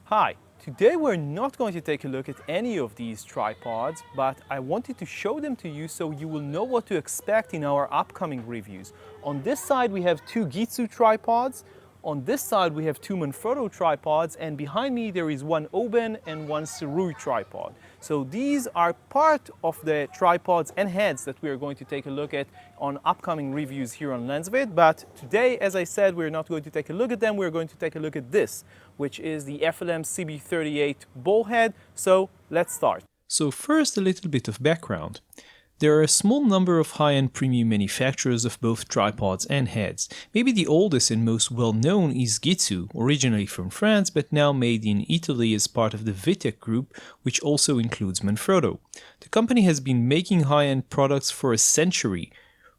Hi, today we're not going to take a look at any of these tripods, but I wanted to show them to you so you will know what to expect in our upcoming reviews. On this side we have two Gitsu tripods, on this side we have two Manfrotto tripods, and behind me there is one Oben and one Serui tripod. So these are part of the tripods and heads that we are going to take a look at on upcoming reviews here on Lensvid, but today, as I said, we're not going to take a look at them, we're going to take a look at this, which is the FLM CB-38 Ballhead. So let's start. So first, a little bit of background. There are a small number of high-end premium manufacturers of both tripods and heads. Maybe the oldest and most well-known is Gitsu, originally from France but now made in Italy as part of the Vitek group, which also includes Manfrotto. The company has been making high-end products for a century.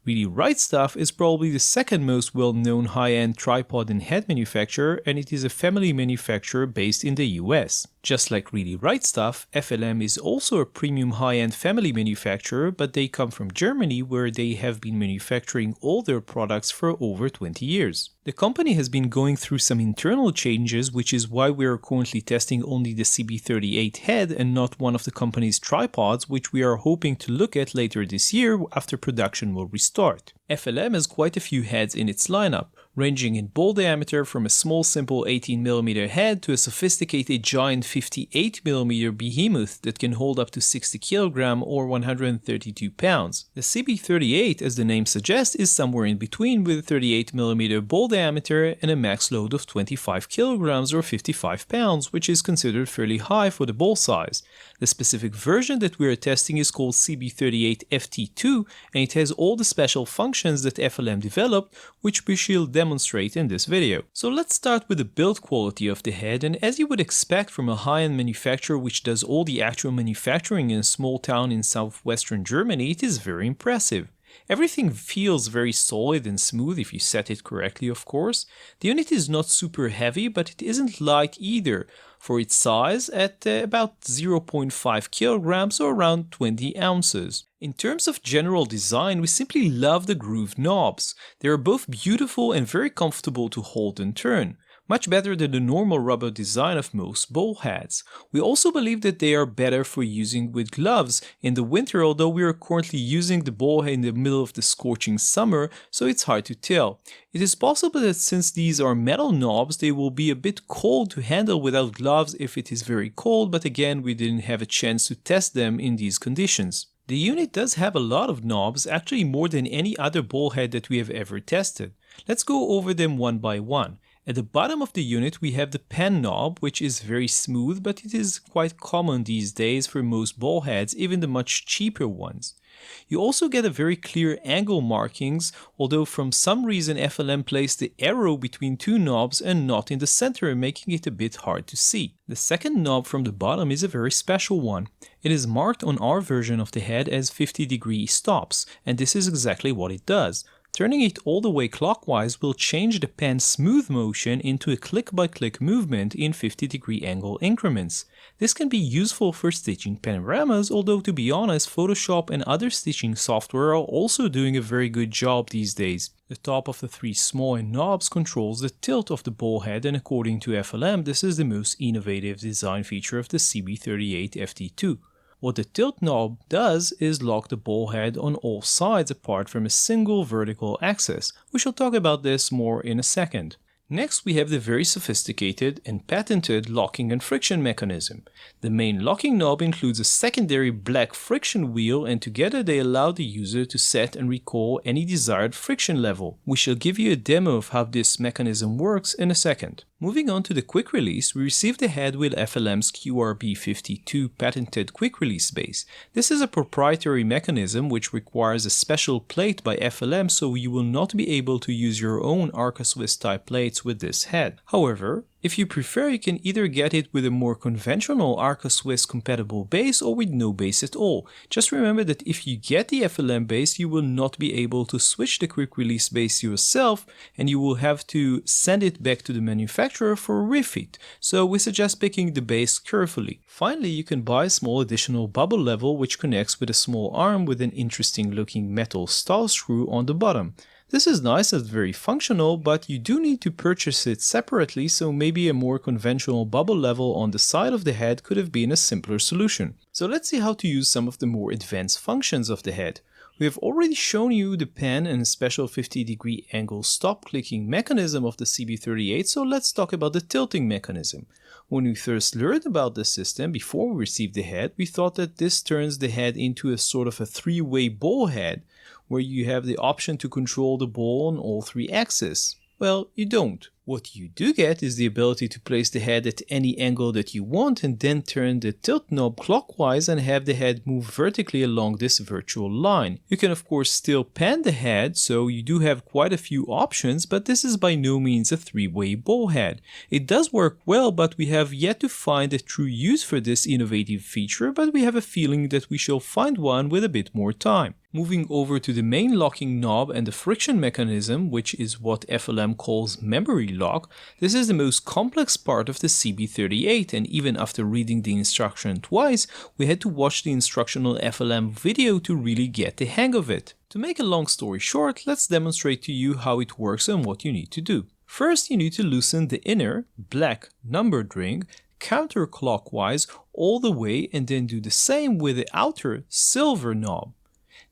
Really Right Stuff is probably the second most well-known high-end tripod and head manufacturer, and it is a family manufacturer based in the US. Just like Really Right Stuff, FLM is also a premium high-end family manufacturer, but they come from Germany, where they have been manufacturing all their products for over 20 years. The company has been going through some internal changes, which is why we are currently testing only the CB-38 head and not one of the company's tripods, which we are hoping to look at later this year after production will restart. FLM has quite a few heads in its lineup, ranging in ball diameter from a small simple 18mm head to a sophisticated giant 58mm behemoth that can hold up to 60kg or 132 pounds. The CB-38, as the name suggests, is somewhere in between, with a 38mm ball diameter and a max load of 25kg or 55 pounds, which is considered fairly high for the ball size. The specific version that we are testing is called CB-38 FT2, and it has all the special functions that FLM developed, which we shall demonstrate in this video. So let's start with the build quality of the head, and as you would expect from a high-end manufacturer which does all the actual manufacturing in a small town in southwestern Germany, it is very impressive. Everything feels very solid and smooth if you set it correctly, of course. The unit is not super heavy, but it isn't light either, for its size at about 0.5 kilograms or around 20 ounces. In terms of general design, we simply love the grooved knobs. They are both beautiful and very comfortable to hold and turn. Much better than the normal rubber design of most ball heads. We also believe that they are better for using with gloves in the winter, although we are currently using the ball head in the middle of the scorching summer, so it's hard to tell. It is possible that since these are metal knobs, they will be a bit cold to handle without gloves if it is very cold, but again, we didn't have a chance to test them in these conditions. The unit does have a lot of knobs, actually more than any other ball head that we have ever tested. Let's go over them one by one. At the bottom of the unit we have the pen knob, which is very smooth, but it is quite common these days for most ball heads, even the much cheaper ones. You also get a very clear angle markings, although from some reason FLM placed the arrow between two knobs and not in the center, making it a bit hard to see. The second knob from the bottom is a very special one. It is marked on our version of the head as 50-degree stops, and this is exactly what it does. Turning it all the way clockwise will change the pen's smooth motion into a click-by-click movement in 50-degree angle increments. This can be useful for stitching panoramas, although to be honest, Photoshop and other stitching software are also doing a very good job these days. The top of the three small knobs controls the tilt of the ball head, and according to FLM, this is the most innovative design feature of the CB-38 FT2. What the tilt knob does is lock the ball head on all sides apart from a single vertical axis. We shall talk about this more in a second. Next we have the very sophisticated and patented locking and friction mechanism. The main locking knob includes a secondary black friction wheel, and together they allow the user to set and recall any desired friction level. We shall give you a demo of how this mechanism works in a second. Moving on to the quick release, we received the head with FLM's QRB52 patented quick release base. This is a proprietary mechanism which requires a special plate by FLM, so you will not be able to use your own Arca Swiss type plates with this head. However, if you prefer, you can either get it with a more conventional Arca Swiss compatible base or with no base at all. Just remember that if you get the FLM base, you will not be able to switch the quick release base yourself, and you will have to send it back to the manufacturer for a refit, so we suggest picking the base carefully. Finally, you can buy a small additional bubble level which connects with a small arm with an interesting looking metal stall screw on the bottom. This is nice and very functional, but you do need to purchase it separately, so maybe a more conventional bubble level on the side of the head could have been a simpler solution. So let's see how to use some of the more advanced functions of the head. We have already shown you the pan and a special 50-degree angle stop clicking mechanism of the CB-38, so let's talk about the tilting mechanism. When we first learned about this system before we received the head, we thought that this turns the head into a sort of a three-way ball head, where you have the option to control the ball on all three axes. Well, you don't. What you do get is the ability to place the head at any angle that you want and then turn the tilt knob clockwise and have the head move vertically along this virtual line. You can of course still pan the head, so you do have quite a few options, but this is by no means a three-way ball head. It does work well, but we have yet to find a true use for this innovative feature, but we have a feeling that we shall find one with a bit more time. Moving over to the main locking knob and the friction mechanism, which is what FLM calls memory lock, this is the most complex part of the CB-38, and even after reading the instruction twice, we had to watch the instructional FLM video to really get the hang of it. To make a long story short, let's demonstrate to you how it works and what you need to do. First, you need to loosen the inner, black, numbered ring counterclockwise all the way and then do the same with the outer, silver knob.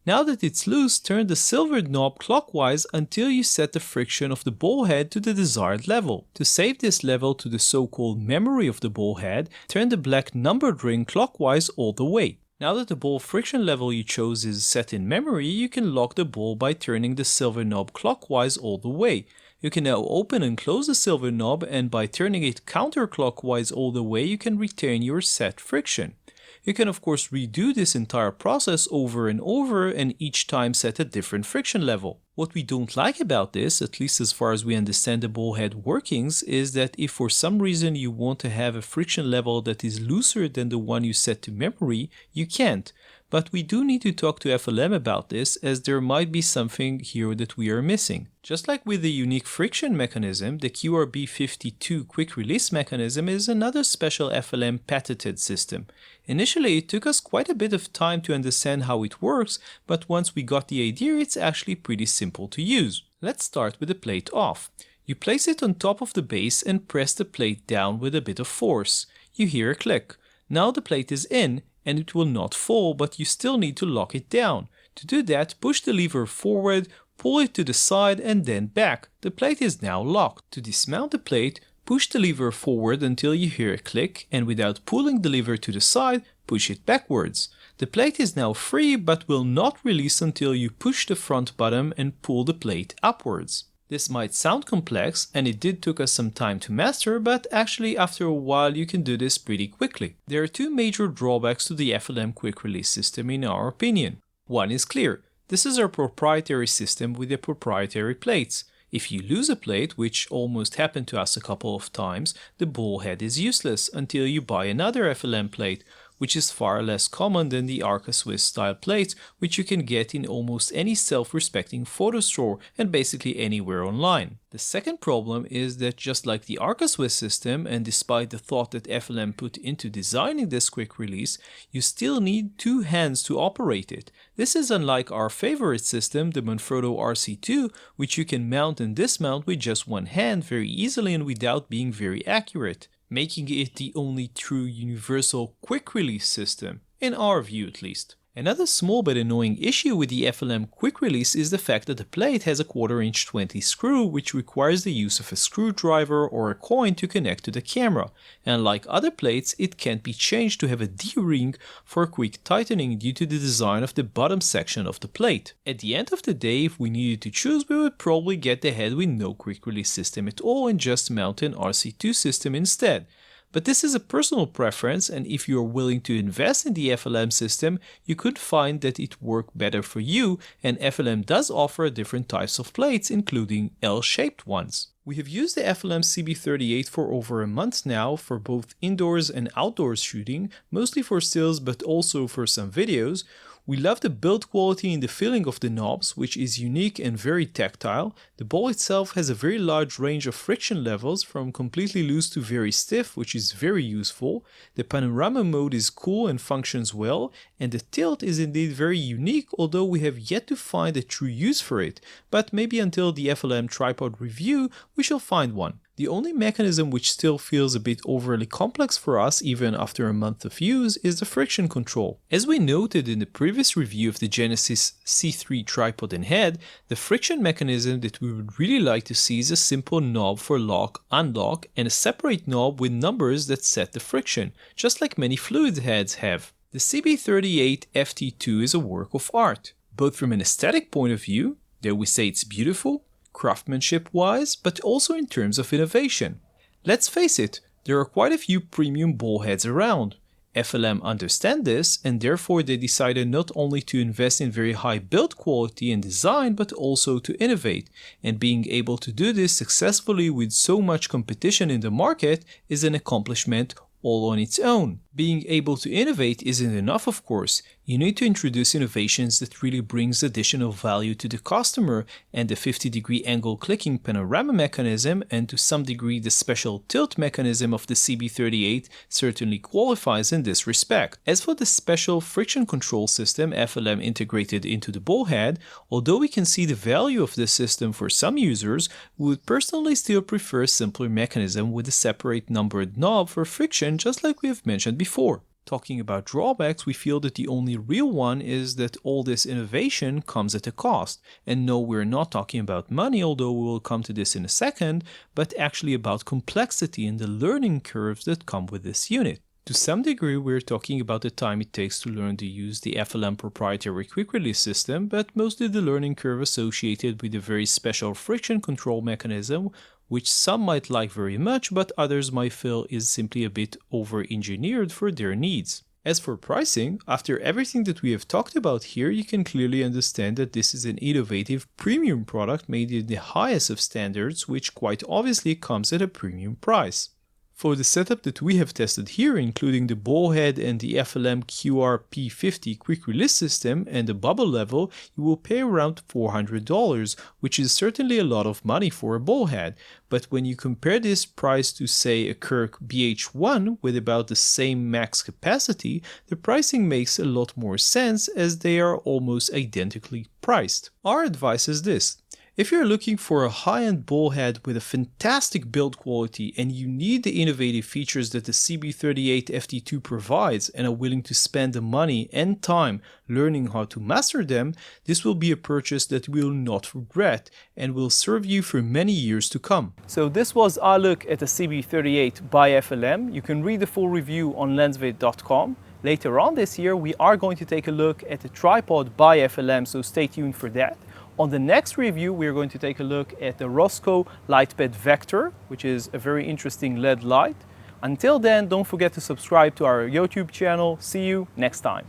Now that it's loose, turn the silver knob clockwise until you set the friction of the ball head to the desired level. To save this level to the so-called memory of the ball head, turn the black numbered ring clockwise all the way. Now that the ball friction level you chose is set in memory, you can lock the ball by turning the silver knob clockwise all the way. You can now open and close the silver knob, and by turning it counterclockwise all the way, you can retain your set friction. You can of course redo this entire process over and over and each time set a different friction level. What we don't like about this, at least as far as we understand the ball head workings, is that if for some reason you want to have a friction level that is looser than the one you set to memory, you can't. But we do need to talk to FLM about this, as there might be something here that we are missing. Just like with the unique friction mechanism, the QRB52 quick release mechanism is another special FLM patented system. Initially, it took us quite a bit of time to understand how it works, but once we got the idea, it's actually pretty simple to use. Let's start with the plate off. You place it on top of the base and press the plate down with a bit of force. You hear a click. Now the plate is in, and it will not fall, but you still need to lock it down. To do that, push the lever forward, pull it to the side and then back. The plate is now locked. To dismount the plate, push the lever forward until you hear a click, and without pulling the lever to the side, push it backwards. The plate is now free but will not release until you push the front button and pull the plate upwards. This might sound complex, and it did took us some time to master, but actually after a while you can do this pretty quickly. There are two major drawbacks to the FLM quick release system in our opinion. One is clear. This is our proprietary system with the proprietary plates. If you lose a plate, which almost happened to us a couple of times, the ball head is useless until you buy another FLM plate, which is far less common than the Arca Swiss style plates, which you can get in almost any self-respecting photo store and basically anywhere online. The second problem is that just like the Arca Swiss system, and despite the thought that FLM put into designing this quick release, you still need two hands to operate it. This is unlike our favorite system, the Manfrotto RC2, which you can mount and dismount with just one hand very easily and without being very accurate, making it the only true universal quick release system, in our view at least. Another small but annoying issue with the FLM quick release is the fact that the plate has a 1/4 inch 20 screw, which requires the use of a screwdriver or a coin to connect to the camera, and like other plates, it can't be changed to have a D-ring for quick tightening due to the design of the bottom section of the plate. At the end of the day, if we needed to choose, we would probably get the head with no quick release system at all and just mount an RC2 system instead. But this is a personal preference, and if you are willing to invest in the FLM system, you could find that it worked better for you, and FLM does offer different types of plates, including L-shaped ones. We have used the FLM CB-38 for over a month now for both indoors and outdoors shooting, mostly for stills but also for some videos. We love the build quality and the feeling of the knobs, which is unique and very tactile. The ball itself has a very large range of friction levels, from completely loose to very stiff, which is very useful. The panorama mode is cool and functions well, and the tilt is indeed very unique, although we have yet to find a true use for it, but maybe until the FLM tripod review we shall find one. The only mechanism which still feels a bit overly complex for us even after a month of use is the friction control. As we noted in the previous review of the Genesis C3 tripod and head, the friction mechanism that we would really like to see is a simple knob for lock, unlock, and a separate knob with numbers that set the friction, just like many fluid heads have. The CB-38 FT2 is a work of art, both from an aesthetic point of view, dare we say it's beautiful, craftsmanship-wise, but also in terms of innovation. Let's face it, there are quite a few premium ball heads around. FLM understand this, and therefore they decided not only to invest in very high build quality and design, but also to innovate. And being able to do this successfully with so much competition in the market is an accomplishment all on its own. Being able to innovate isn't enough, of course. You need to introduce innovations that really brings additional value to the customer, and the 50-degree angle clicking panorama mechanism and to some degree the special tilt mechanism of the CB-38 certainly qualifies in this respect. As for the special friction control system FLM integrated into the ball head, although we can see the value of this system for some users, we would personally still prefer a simpler mechanism with a separate numbered knob for friction, just like we have mentioned before. Talking about drawbacks, we feel that the only real one is that all this innovation comes at a cost. And no, we're not talking about money, although we will come to this in a second, but actually about complexity and the learning curves that come with this unit. To some degree, we're talking about the time it takes to learn to use the FLM proprietary quick release system, but mostly the learning curve associated with the very special friction control mechanism, which some might like very much, but others might feel is simply a bit over-engineered for their needs. As for pricing, after everything that we have talked about here, you can clearly understand that this is an innovative premium product made in the highest of standards, which quite obviously comes at a premium price. For the setup that we have tested here, including the Ballhead and the FLM QRP50 quick release system and the bubble level, you will pay around $400, which is certainly a lot of money for a ballhead. But when you compare this price to, say, a Kirk BH1 with about the same max capacity, the pricing makes a lot more sense as they are almost identically priced. Our advice is this. If you're looking for a high-end ballhead with a fantastic build quality and you need the innovative features that the CB-38 FT2 provides and are willing to spend the money and time learning how to master them, this will be a purchase that you will not regret and will serve you for many years to come. So this was our look at the CB-38 by FLM. You can read the full review on lensvid.com. Later on this year, we are going to take a look at the tripod by FLM, so stay tuned for that. On the next review, we are going to take a look at the Rosco LightPad Vector, which is a very interesting LED light. Until then, don't forget to subscribe to our YouTube channel. See you next time.